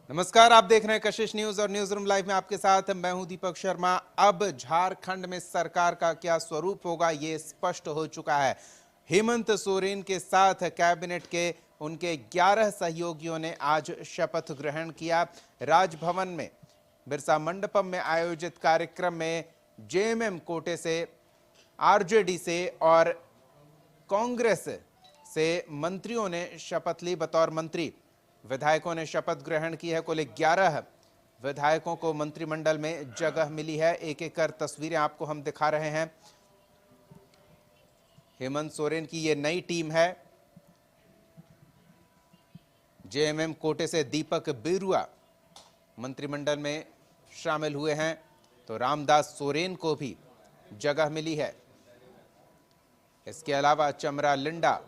नमस्कार, आप देख रहे हैं कशिश न्यूज और न्यूज रूम लाइव में आपके साथ मैं हूं दीपक शर्मा। अब झारखंड में सरकार का क्या स्वरूप होगा ये स्पष्ट हो चुका है। हेमंत सोरेन के साथ कैबिनेट के उनके 11 सहयोगियों ने आज शपथ ग्रहण किया। राजभवन में बिरसा मंडपम में आयोजित कार्यक्रम में जेएमएम कोटे से, आरजेडी से और कांग्रेस से मंत्रियों ने शपथ ली। बतौर मंत्री विधायकों ने शपथ ग्रहण की है। कुल 11 विधायकों को मंत्रिमंडल में जगह मिली है। एक एक कर तस्वीरें आपको हम दिखा रहे हैं। हेमंत सोरेन की ये नई टीम है। जेएमएम कोटे से दीपक बिरुआ मंत्रिमंडल में शामिल हुए हैं, तो रामदास सोरेन को भी जगह मिली है। इसके अलावा चमरा लिंडा,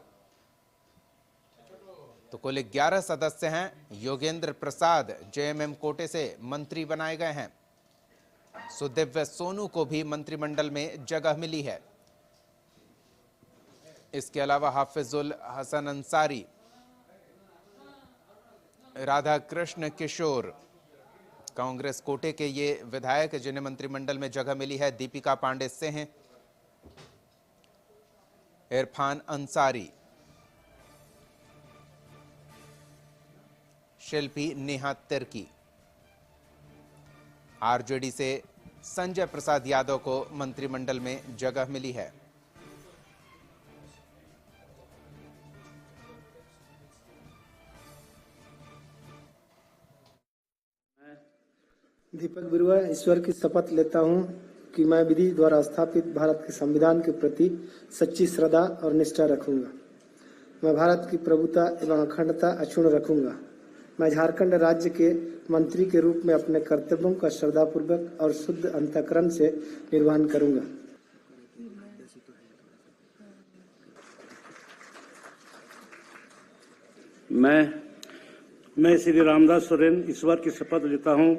तो कुल 11 सदस्य हैं। योगेंद्र प्रसाद जेएमएम कोटे से मंत्री बनाए गए हैं। सुदिव्य सोनू को भी मंत्रिमंडल में जगह मिली है। इसके अलावा हाफिजुल हसन अंसारी, राधा कृष्ण किशोर कांग्रेस कोटे के ये विधायक जिन्हें मंत्रिमंडल में जगह मिली है। दीपिका पांडे सिंह, इरफान अंसारी, शिल्पी नेहा तिर्की। आरजेडी से संजय प्रसाद यादव को मंत्रिमंडल में जगह मिली है। दीपक बिरुआ ईश्वर की शपथ लेता हूं कि मैं विधि द्वारा स्थापित भारत के संविधान के प्रति सच्ची श्रद्धा और निष्ठा रखूंगा। मैं भारत की प्रभुता एवं अखंडता अक्षुण्ण रखूंगा। मैं झारखंड राज्य के मंत्री के रूप में अपने कर्तव्यों का श्रद्धापूर्वक और शुद्ध अंतःकरण से निर्वहन करूंगा। मैं श्री रामदास सोरेन ईश्वर की शपथ लेता हूं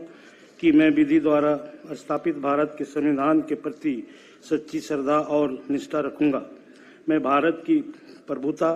कि मैं विधि द्वारा स्थापित भारत के संविधान के प्रति सच्ची श्रद्धा और निष्ठा रखूंगा। मैं भारत की प्रभुता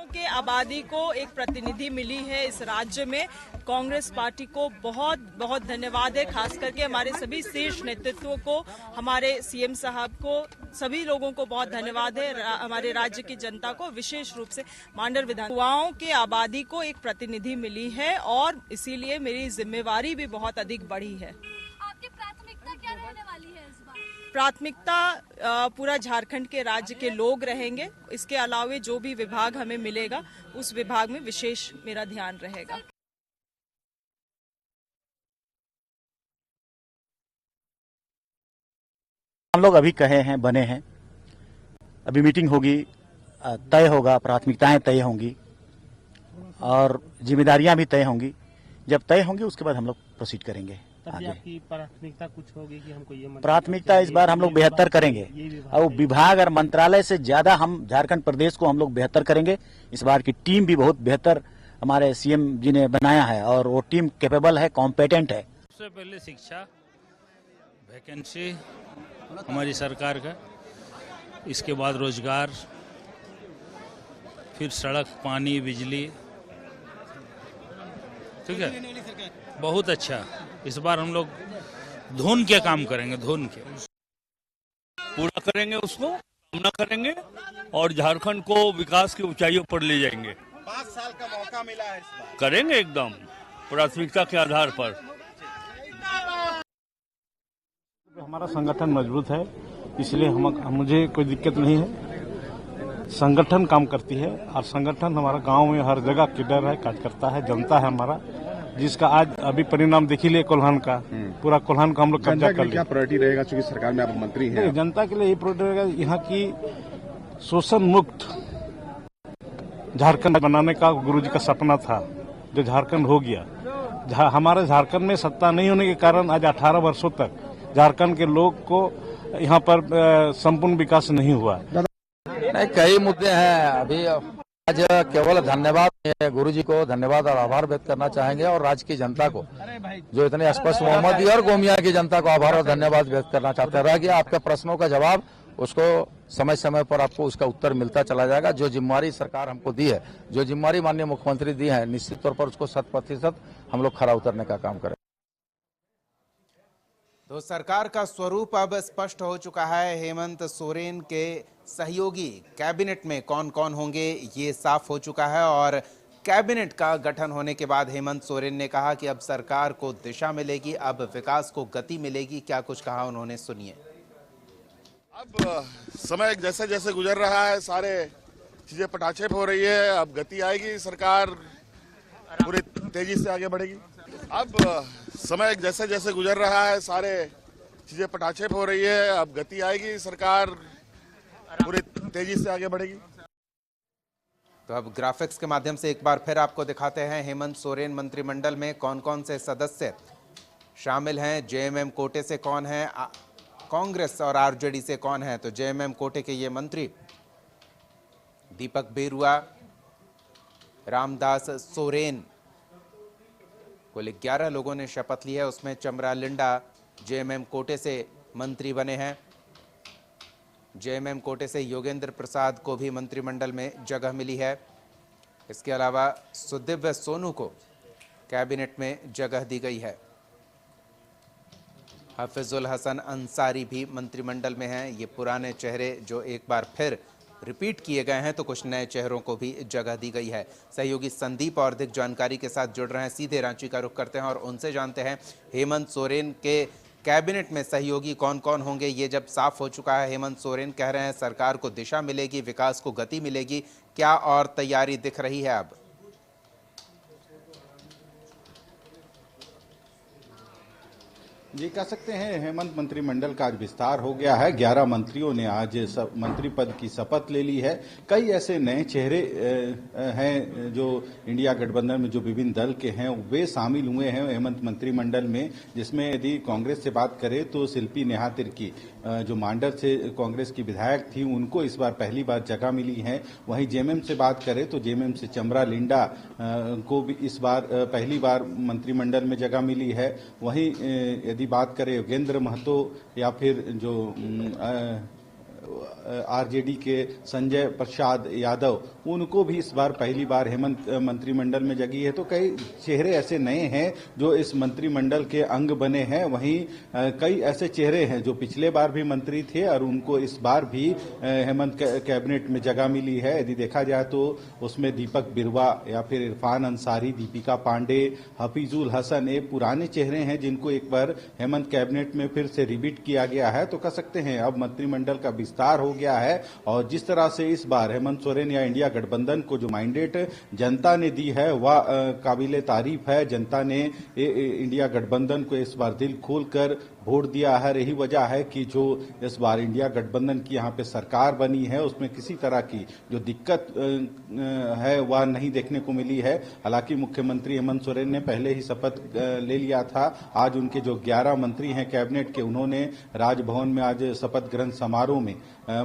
के आबादी को एक प्रतिनिधि मिली है इस राज्य में। कांग्रेस पार्टी को बहुत बहुत धन्यवाद है, खास करके हमारे सभी शीर्ष नेतृत्व को, हमारे सीएम साहब को, सभी लोगों को बहुत धन्यवाद है। हमारे राज्य की जनता को, विशेष रूप से मांडर विधान युवाओं के आबादी को एक प्रतिनिधि मिली है और इसीलिए मेरी जिम्मेवारी भी बहुत अधिक बढ़ी है। आपकी प्राथमिकता क्या रहने वाली है इस बार? प्राथमिकता पूरा झारखंड के राज्य के लोग रहेंगे। इसके अलावा जो भी विभाग हमें मिलेगा उस विभाग में विशेष मेरा ध्यान रहेगा। हम लोग अभी कहे हैं, बने हैं, अभी मीटिंग होगी, तय होगा, प्राथमिकताएं तय होंगी और जिम्मेदारियां भी तय होंगी। जब तय होंगी उसके बाद हम लोग प्रोसीड करेंगे। आगे आपकी प्राथमिकता कुछ होगी कि हमको ये प्राथमिकता इस बार हम लोग बेहतर करेंगे और विभाग और मंत्रालय से ज्यादा हम झारखंड प्रदेश को हम लोग बेहतर करेंगे। इस बार की टीम भी बहुत बेहतर हमारे सीएम जी ने बनाया है और वो टीम कैपेबल है, कॉम्पिटेंट है। सबसे पहले शिक्षा वैकेंसी हमारी सरकार का, इसके बाद रोजगार, फिर सड़क, पानी, बिजली। ठीक है, बहुत अच्छा। इस बार हम लोग धुन के काम करेंगे, धुन के पूरा करेंगे, उसको सामना करेंगे और झारखंड को विकास की ऊंचाइयों पर ले जाएंगे। 5 साल का मौका मिला है, इस बार करेंगे एकदम प्राथमिकता के आधार पर। हमारा संगठन मजबूत है, इसलिए मुझे कोई दिक्कत नहीं है। संगठन काम करती है और संगठन हमारा गांव में हर जगह किडर है, कार्यकर्ता है, जनता है हमारा, जिसका आज अभी परिणाम देख ही लिए कोल्हान का। पूरा कोल्हान को हम लोग कब्जा कर लिया। क्या प्रायोरिटी रहेगा, चूंकि सरकार में आप मंत्री हैं? जनता के लिए ये प्रायोरिटी रहेगा, यहाँ की शोषण मुक्त झारखंड बनाने का गुरुजी का सपना था, जो झारखंड हो गया। हमारे झारखंड में सत्ता नहीं होने के कारण आज 18 वर्षों तक झारखंड के लोग को यहाँ पर संपूर्ण विकास नहीं हुआ। कई मुद्दे हैं अभी आज केवल धन्यवाद गुरुजी को धन्यवाद और आभार व्यक्त करना चाहेंगे और राज्य की जनता को जो इतने स्पष्ट मोहम्मदी और गोमिया की जनता को आभार और धन्यवाद व्यक्त करना चाहते हैं। रह गया आपके प्रश्नों का जवाब, उसको समय समय पर आपको उसका उत्तर मिलता चला जाएगा। जो जिम्मेवारी सरकार हमको दी है, जो जिम्मेवारी माननीय मुख्यमंत्री दी है, निश्चित तौर पर उसको 100% हम लोग खरा उतरने का काम करें। तो सरकार का स्वरूप अब स्पष्ट हो चुका है। हेमंत सोरेन के सहयोगी कैबिनेट में कौन कौन होंगे ये साफ हो चुका है और कैबिनेट का गठन होने के बाद हेमंत सोरेन ने कहा कि अब सरकार को दिशा मिलेगी, अब विकास को गति मिलेगी। क्या कुछ कहा उन्होंने, सुनिए। अब समय जैसे जैसे गुजर रहा है, सारे चीजें पटाक्षेप हो रही है, अब गति आएगी, सरकार पूरी तेजी से आगे बढ़ेगी। अब समय जैसे जैसे गुजर रहा है, सारे चीजें पटाक्षेप हो रही है, अब गति आएगी, सरकार पूरी तेजी से आगे बढ़ेगी। तो अब ग्राफिक्स के माध्यम से एक बार फिर आपको दिखाते हैं हेमंत सोरेन मंत्रिमंडल में कौन कौन से सदस्य शामिल हैं। जेएमएम कोटे से कौन है, कांग्रेस और आरजेडी से कौन है। तो जेएमएम कोटे के ये मंत्री दीपक बेरुआ, रामदास सोरेन, कुल 11 लोगों ने शपथ ली है। उसमें चमरा लिंडा जेएमएम कोटे से मंत्री बने हैं। जेएमएम कोटे से योगेंद्र प्रसाद को भी मंत्रिमंडल में जगह मिली है। इसके अलावा सुदिव्य सोनू को कैबिनेट में जगह दी गई है। हफीजुल हसन अंसारी भी मंत्रिमंडल में हैं। ये पुराने चेहरे जो एक बार फिर रिपीट किए गए हैं, तो कुछ नए चेहरों को भी जगह दी गई है। सहयोगी संदीप और अधिक जानकारी के साथ जुड़ रहे हैं। सीधे रांची का रुख करते हैं और उनसे जानते हैं हेमंत सोरेन के कैबिनेट में सहयोगी कौन कौन होंगे। ये जब साफ हो चुका है, हेमंत सोरेन कह रहे हैं सरकार को दिशा मिलेगी, विकास को गति मिलेगी, क्या और तैयारी दिख रही है अब? जी, कह सकते हैं हेमंत मंत्रिमंडल का आज विस्तार हो गया है। 11 मंत्रियों ने आज मंत्री पद की शपथ ले ली है। कई ऐसे नए चेहरे हैं जो इंडिया गठबंधन में जो विभिन्न दल के हैं वे शामिल हुए हैं हेमंत मंत्रिमंडल में, जिसमें यदि कांग्रेस से बात करें तो शिल्पी नेहा तिर्की जो मांडर से कांग्रेस की विधायक थी, उनको इस बार पहली बार जगह मिली है। वहीं जेएमएम से बात करें तो जेएमएम से चमरा लिंडा को भी इस बार पहली बार मंत्रिमंडल में जगह मिली है। वहीं यदि बात करें योगेंद्र महतो या फिर जो आरजेडी के संजय प्रसाद यादव, उनको भी इस बार पहली बार हेमंत मंत्रिमंडल में जगी है। तो कई चेहरे ऐसे नए हैं जो इस मंत्रिमंडल के अंग बने हैं। वहीं कई ऐसे चेहरे हैं जो पिछले बार भी मंत्री थे और उनको इस बार भी हेमंत कैबिनेट में जगह मिली है। यदि देखा जाए तो उसमें दीपक बिरवा या फिर इरफान अंसारी, दीपिका पांडे, हफीजुल हसन, ये पुराने चेहरे हैं जिनको एक बार हेमंत कैबिनेट में फिर से रिपीट किया गया है। तो कह सकते हैं अब मंत्रिमंडल का विस्तार हो गया है और जिस तरह से इस बार हेमंत सोरेन या इंडिया गठबंधन को जो मैंडेट जनता ने दी है वह काबिले तारीफ है। जनता ने इंडिया गठबंधन को इस बार दिल खोलकर वोट दिया है। यही वजह है कि जो इस बार इंडिया गठबंधन की यहाँ पे सरकार बनी है उसमें किसी तरह की जो दिक्कत है वह नहीं देखने को मिली है। हालांकि मुख्यमंत्री हेमंत सोरेन ने पहले ही शपथ ले लिया था। आज उनके जो 11 मंत्री हैं कैबिनेट के, उन्होंने राजभवन में आज शपथ ग्रहण समारोह में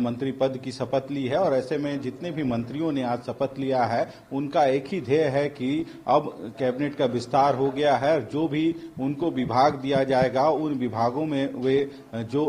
मंत्री पद की शपथ ली है। और ऐसे में जितने भी मंत्रियों ने आज शपथ लिया है उनका एक ही ध्येय है कि अब कैबिनेट का विस्तार हो गया है। जो भी उनको विभाग दिया जाएगा उन विभागों में वे जो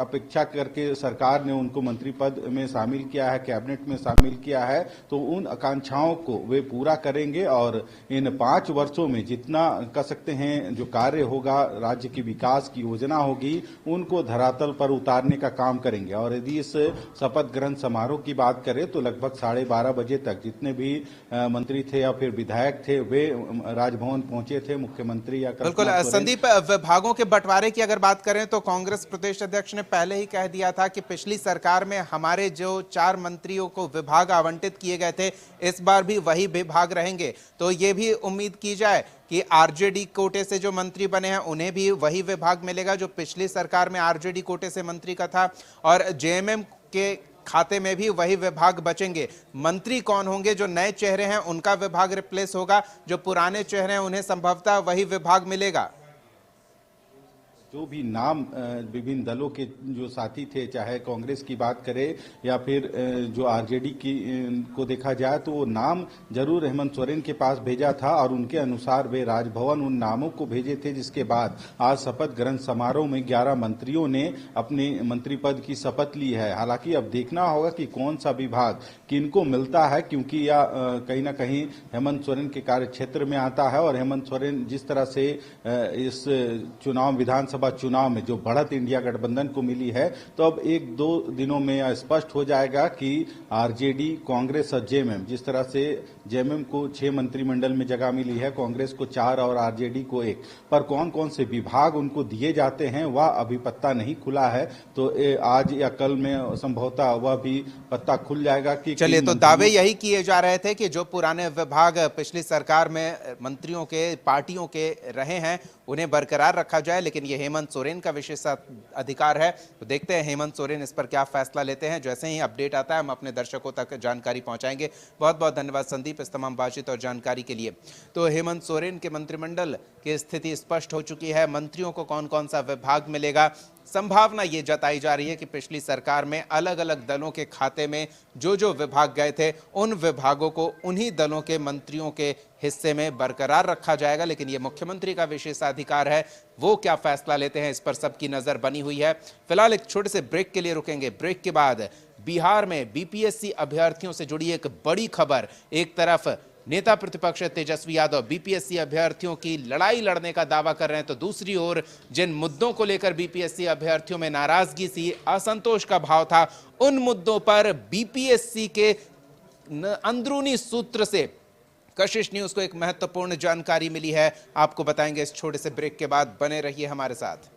अपेक्षा करके सरकार ने उनको मंत्री पद में शामिल किया है, कैबिनेट में शामिल किया है, तो उन आकांक्षाओं को वे पूरा करेंगे और इन 5 वर्षों में जितना कह सकते हैं जो कार्य होगा, राज्य की विकास की योजना होगी, उनको धरातल पर उतारने का काम करेंगे। और यदि इस शपथ ग्रहण समारोह की बात करें तो लगभग 12:30 बजे तक जितने भी मंत्री थे या फिर विधायक थे वे राजभवन पहुंचे थे। मुख्यमंत्री या बिल्कुल संदीप, विभागों के बंटवारे की अगर बात करें तो कांग्रेस प्रदेश अध्यक्ष ने पहले ही कह दिया था कि पिछली सरकार में हमारे जो 4 मंत्रियों को विभाग आवंटित किए गए थे इस बार भी वही विभाग रहेंगे। तो ये भी उम्मीद की जाए कि आरजेडी कोटे से जो मंत्री बने हैं उन्हें भी वही विभाग मिलेगा जो पिछली सरकार में आरजेडी कोटे से मंत्री का था, और जेएमएम के खाते में भी वही विभाग बचेंगे। मंत्री कौन होंगे? जो नए चेहरे हैं उनका विभाग रिप्लेस होगा, जो पुराने चेहरे हैं उन्हें संभवतः वही विभाग मिलेगा। जो भी नाम विभिन्न दलों के जो साथी थे, चाहे कांग्रेस की बात करें या फिर जो आरजेडी की को देखा जाए, तो वो नाम जरूर हेमंत सोरेन के पास भेजा था और उनके अनुसार वे राजभवन उन नामों को भेजे थे, जिसके बाद आज शपथ ग्रहण समारोह में 11 मंत्रियों ने अपने मंत्री पद की शपथ ली है। हालांकि अब देखना होगा कि कौन सा विभाग किनको मिलता है, क्योंकि यह कहीं ना कहीं हेमंत सोरेन के कार्य क्षेत्र में आता है और हेमंत सोरेन जिस तरह से इस चुनाव विधानसभा चुनाव में जो बढ़त इंडिया गठबंधन को मिली है, तो अब 1-2 दिनों में यह स्पष्ट हो जाएगा कि आरजेडी, कांग्रेस और जेएमएम, जिस तरह से जेएमएम को 6 मंत्रिमंडल में जगह मिली है, कांग्रेस को 4 और आरजेडी को 1, पर कौन कौन से विभाग उनको दिए जाते हैं वह अभी पत्ता नहीं खुला है। तो आज या कल में संभवतः वह भी पत्ता खुल जाएगा कि चलिए, तो दावे यही किए जा रहे थे कि जो पुराने विभाग पिछली सरकार में मंत्रियों के, पार्टियों के रहे हैं, उन्हें बरकरार रखा जाए, लेकिन ये हेमंत सोरेन का विशेष अधिकार है। तो देखते हैं हेमंत सोरेन इस पर क्या फैसला लेते हैं। जैसे ही अपडेट आता है हम अपने दर्शकों तक जानकारी पहुंचाएंगे। बहुत बहुत धन्यवाद संदीप इस तमाम बातचीत और जानकारी के लिए। तो हेमंत सोरेन के मंत्रिमंडल की स्थिति स्पष्ट हो चुकी है। मंत्रियों को कौन कौन सा विभाग मिलेगा, संभावना ये जताई जा रही है कि पिछली सरकार में अलग अलग दलों के खाते में जो जो विभाग गए थे, उन विभागों को उन्हीं दलों के मंत्रियों के हिस्से में बरकरार रखा जाएगा। लेकिन ये मुख्यमंत्री का विशेषाधिकार है, वो क्या फैसला लेते हैं इस पर सबकी नजर बनी हुई है। फिलहाल एक छोटे से ब्रेक के लिए रुकेंगे। ब्रेक के बाद बिहार में बीपीएससी अभ्यर्थियों से जुड़ी एक बड़ी खबर। एक तरफ नेता प्रतिपक्ष तेजस्वी यादव बीपीएससी अभ्यर्थियों की लड़ाई लड़ने का दावा कर रहे हैं, तो दूसरी ओर जिन मुद्दों को लेकर बीपीएससी अभ्यर्थियों में नाराजगी सी, असंतोष का भाव था, उन मुद्दों पर बीपीएससी के अंदरूनी सूत्र से कशिश न्यूज को एक महत्वपूर्ण जानकारी मिली है। आपको बताएंगे इस छोटे से ब्रेक के बाद। बने रहिए हमारे साथ।